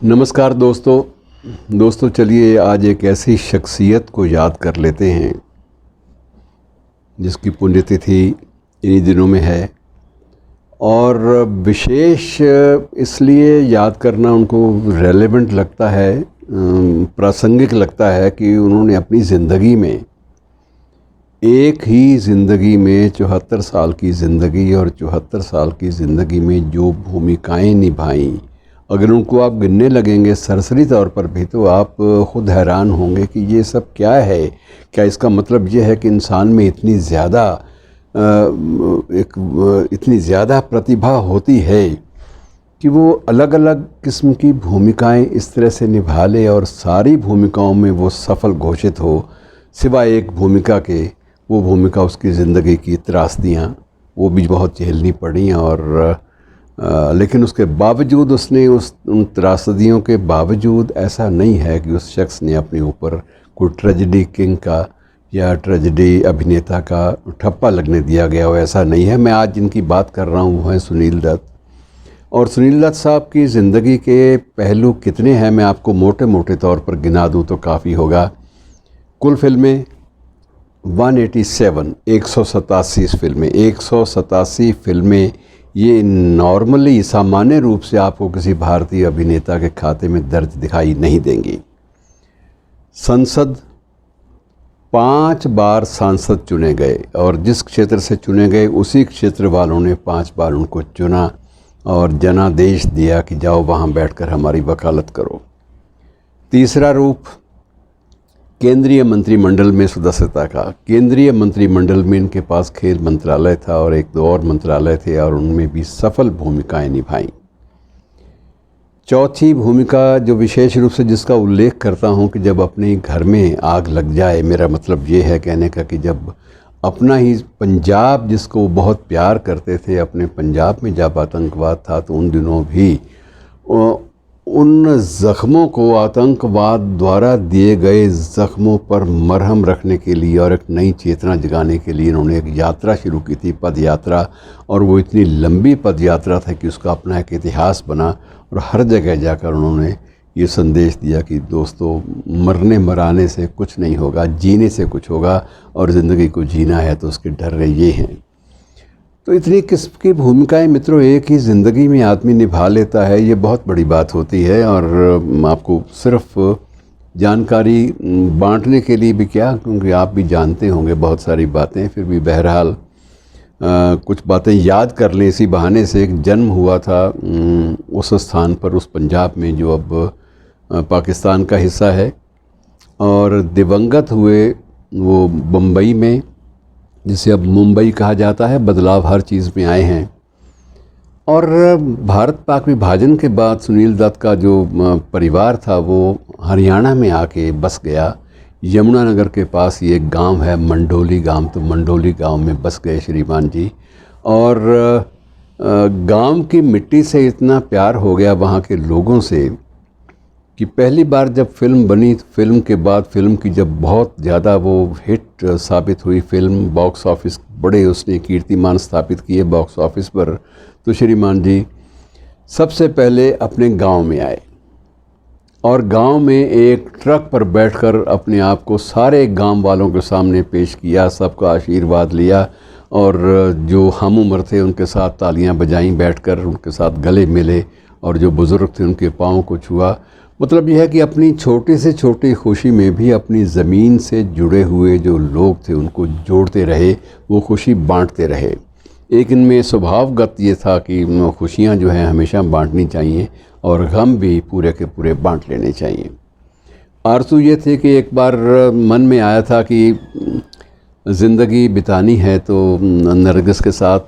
नमस्कार दोस्तों चलिए आज एक ऐसी शख्सियत को याद कर लेते हैं जिसकी पुण्यतिथि इन्हीं दिनों में है। और विशेष इसलिए याद करना उनको रेलेवेंट लगता है, प्रासंगिक लगता है कि उन्होंने अपनी ज़िंदगी में एक ही ज़िंदगी में 74 साल की ज़िंदगी और 74 साल की ज़िंदगी में जो भूमिकाएं निभाईं, अगर उनको आप गिनने लगेंगे सरसरी तौर पर भी तो आप ख़ुद हैरान होंगे कि ये सब क्या है। क्या इसका मतलब ये है कि इंसान में इतनी ज़्यादा प्रतिभा होती है कि वो अलग अलग किस्म की भूमिकाएं इस तरह से निभा ले और सारी भूमिकाओं में वो सफल घोषित हो, सिवाय एक भूमिका के। वो भूमिका उसकी ज़िंदगी की त्रासदियाँ, वो भी बहुत झेलनी पड़ी और लेकिन उसके बावजूद उसने उन त्रासदियों के बावजूद ऐसा नहीं है कि उस शख्स ने अपने ऊपर कोई ट्रेजेडी किंग का या ट्रेजेडी अभिनेता का ठप्पा लगने दिया गया हो, ऐसा नहीं है। मैं आज जिनकी बात कर रहा हूँ वो है सुनील दत्त। और सुनील दत्त साहब की ज़िंदगी के पहलू कितने हैं मैं आपको मोटे मोटे तौर पर गिना दूँ तो काफ़ी होगा। कुल फिल्में 187 फिल्में, 187 फिल्में। ये नॉर्मली सामान्य रूप से आपको किसी भारतीय अभिनेता के खाते में दर्ज दिखाई नहीं देंगी। संसद 5 बार सांसद चुने गए और जिस क्षेत्र से चुने गए उसी क्षेत्र वालों ने 5 बार उनको चुना और जनादेश दिया कि जाओ वहाँ बैठकर हमारी वकालत करो। तीसरा रूप केंद्रीय मंत्रिमंडल में सदस्यता का। केंद्रीय मंत्रिमंडल में इनके पास खेल मंत्रालय था और एक दो और मंत्रालय थे और उनमें भी सफल भूमिकाएं निभाईं। चौथी भूमिका जो विशेष रूप से जिसका उल्लेख करता हूं कि जब अपने घर में आग लग जाए, मेरा मतलब ये है कहने का कि जब अपना ही पंजाब जिसको बहुत प्यार करते थे, अपने पंजाब में जब आतंकवाद था तो उन दिनों भी उन ज़ख्मों को, आतंकवाद द्वारा दिए गए ज़ख्मों पर मरहम रखने के लिए और एक नई चेतना जगाने के लिए उन्होंने एक यात्रा शुरू की थी, पद यात्रा। और वो इतनी लंबी पद यात्रा था कि उसका अपना एक इतिहास बना और हर जगह जाकर उन्होंने ये संदेश दिया कि दोस्तों मरने मराने से कुछ नहीं होगा, जीने से कुछ होगा और ज़िंदगी को जीना है तो उसके डर ये हैं। तो इतनी किस्म की भूमिकाएं मित्रों एक ही ज़िंदगी में आदमी निभा लेता है, ये बहुत बड़ी बात होती है। और आपको सिर्फ जानकारी बांटने के लिए भी क्या, क्योंकि आप भी जानते होंगे बहुत सारी बातें, फिर भी बहरहाल कुछ बातें याद कर लें इसी बहाने से। एक जन्म हुआ था उस स्थान पर, उस पंजाब में जो अब पाकिस्तान का हिस्सा है, और दिवंगत हुए वो बम्बई में, जिसे अब मुंबई कहा जाता है। बदलाव हर चीज़ में आए हैं। और भारत पाक विभाजन के बाद सुनील दत्त का जो परिवार था वो हरियाणा में आके बस गया। यमुनानगर के पास ये एक गांव है मंडोली गांव, तो मंडोली गांव में बस गए श्रीमान जी। और गांव की मिट्टी से इतना प्यार हो गया वहाँ के लोगों से कि पहली बार जब फिल्म बनी, फिल्म के बाद फिल्म की जब बहुत ज़्यादा वो हिट साबित हुई फिल्म, बॉक्स ऑफिस बड़े उसने कीर्तिमान स्थापित किए बॉक्स ऑफिस पर, तो श्रीमान जी सबसे पहले अपने गांव में आए और गांव में एक ट्रक पर बैठकर अपने आप को सारे गांव वालों के सामने पेश किया, सबका आशीर्वाद लिया और जो हम उम्र थे उनके साथ तालियां बजाईं, बैठकर उनके साथ गले मिले और जो बुज़ुर्ग थे उनके पाँव को छुआ। मतलब यह है कि अपनी छोटी से छोटी खुशी में भी अपनी ज़मीन से जुड़े हुए जो लोग थे उनको जोड़ते रहे, वो खुशी बांटते रहे। एक इनमें स्वभावगत ये था कि खुशियाँ जो हैं हमेशा बांटनी चाहिए और गम भी पूरे के पूरे बांट लेने चाहिए। आरज़ू ये थे कि एक बार मन में आया था कि ज़िंदगी बितानी है तो नरगिस के साथ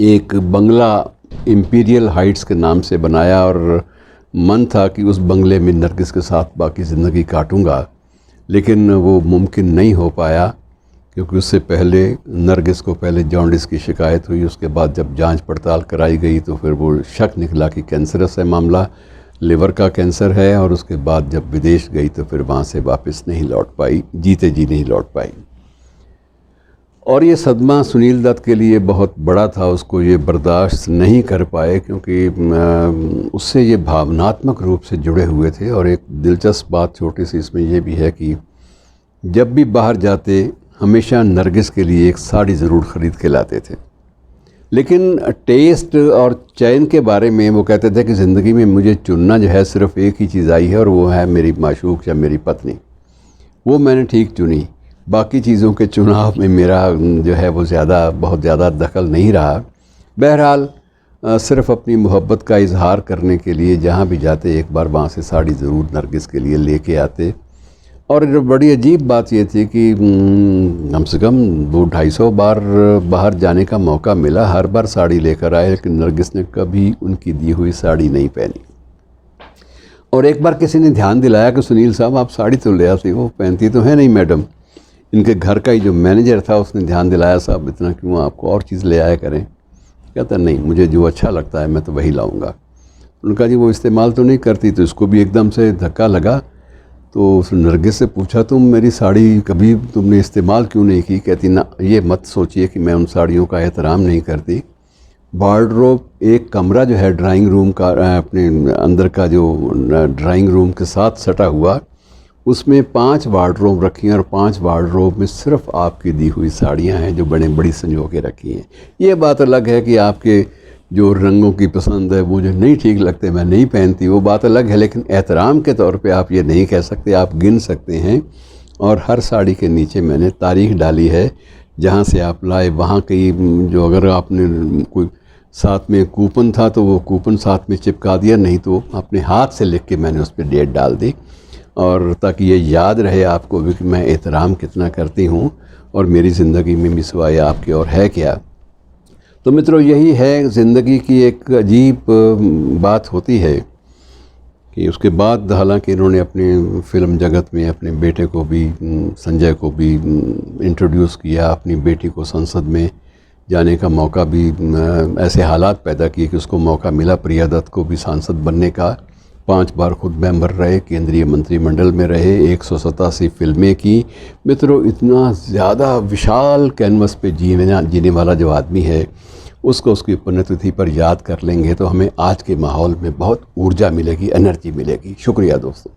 एक बंगला इम्पीरियल हाइट्स के नाम से बनाया और मन था कि उस बंगले में नरगिस के साथ बाकी ज़िंदगी काटूंगा, लेकिन वो मुमकिन नहीं हो पाया क्योंकि उससे पहले नरगिस को पहले जॉन्डिस की शिकायत हुई। उसके बाद जब जांच पड़ताल कराई गई तो फिर वो शक निकला कि कैंसरस है मामला, लिवर का कैंसर है। और उसके बाद जब विदेश गई तो फिर वहाँ से वापस नहीं लौट पाई, जीते जी नहीं लौट पाई। और ये सदमा सुनील दत्त के लिए बहुत बड़ा था, उसको ये बर्दाश्त नहीं कर पाए क्योंकि उससे ये भावनात्मक रूप से जुड़े हुए थे। और एक दिलचस्प बात छोटी सी इसमें यह भी है कि जब भी बाहर जाते हमेशा नरगिस के लिए एक साड़ी ज़रूर ख़रीद के लाते थे। लेकिन टेस्ट और चयन के बारे में वो कहते थे कि ज़िंदगी में मुझे चुनना जो है सिर्फ़ एक ही चीज़ आई है और वो है मेरी माशूक या मेरी पत्नी। वो मैंने ठीक चुनी, बाकी चीज़ों के चुनाव में मेरा जो है वो बहुत ज़्यादा दखल नहीं रहा। बहरहाल सिर्फ़ अपनी मोहब्बत का इजहार करने के लिए जहाँ भी जाते एक बार वहाँ से साड़ी ज़रूर नरगिस के लिए लेके आते। और बड़ी अजीब बात ये थी कि कम से कम 200-250 बार बाहर जाने का मौका मिला, हर बार साड़ी लेकर आए, लेकिन नरगिस ने कभी उनकी दी हुई साड़ी नहीं पहनी। और एक बार किसी ने ध्यान दिलाया कि सुनील साहब आप साड़ी तो ले आती हो, पहनती तो है नहीं मैडम। इनके घर का ही जो मैनेजर था उसने ध्यान दिलाया, साहब इतना क्यों, आपको और चीज़ ले आया करें। कहता नहीं, मुझे जो अच्छा लगता है मैं तो वही लाऊंगा। उनका जी वो इस्तेमाल तो नहीं करती, तो इसको भी एकदम से धक्का लगा। तो उस नरगिस से पूछा, तुम मेरी साड़ी कभी तुमने इस्तेमाल क्यों नहीं की? कहती ना, ये मत सोचिए कि मैं उन साड़ियों का एहतराम नहीं करती। वार्डरोब, एक कमरा जो है ड्राइंग रूम का, अपने अंदर का जो ड्राइंग रूम के साथ सटा हुआ, उसमें 5 वार्डरोब रखी हैं और 5 वार्डरोब में सिर्फ़ आपकी दी हुई साड़ियाँ हैं जो बड़ी संजो के रखी हैं। ये बात अलग है कि आपके जो रंगों की पसंद है मुझे नहीं ठीक लगते, मैं नहीं पहनती, वो बात अलग है। लेकिन एहतराम के तौर पे आप ये नहीं कह सकते, आप गिन सकते हैं। और हर साड़ी के नीचे मैंने तारीख़ डाली है जहाँ से आप लाए, वहाँ की जो, अगर आपने कोई साथ में कूपन था तो वो कूपन साथ में चिपका दिया, नहीं तो अपने हाथ से लिख के मैंने उस पर डेट डाल दी, और ताकि ये याद रहे आपको भी कि मैं एहतराम कितना करती हूँ और मेरी ज़िंदगी में भी सिवाय आपके और है क्या। तो मित्रों, यही है ज़िंदगी की एक अजीब बात होती है कि उसके बाद हालांकि इन्होंने अपने फ़िल्म जगत में अपने बेटे को भी, संजय को भी इंट्रोड्यूस किया, अपनी बेटी को संसद में जाने का मौका भी, ऐसे हालात पैदा किए कि उसको मौका मिला, प्रिया दत्त को भी सांसद बनने का। 5 बार खुद मेंबर रहे, केंद्रीय मंत्रिमंडल में रहे, 187 फिल्में की। मित्रों, इतना ज़्यादा विशाल कैनवस पे जीने वाला जो आदमी है, उसको उसकी पुण्यतिथि पर याद कर लेंगे तो हमें आज के माहौल में बहुत ऊर्जा मिलेगी, एनर्जी मिलेगी। शुक्रिया दोस्तों।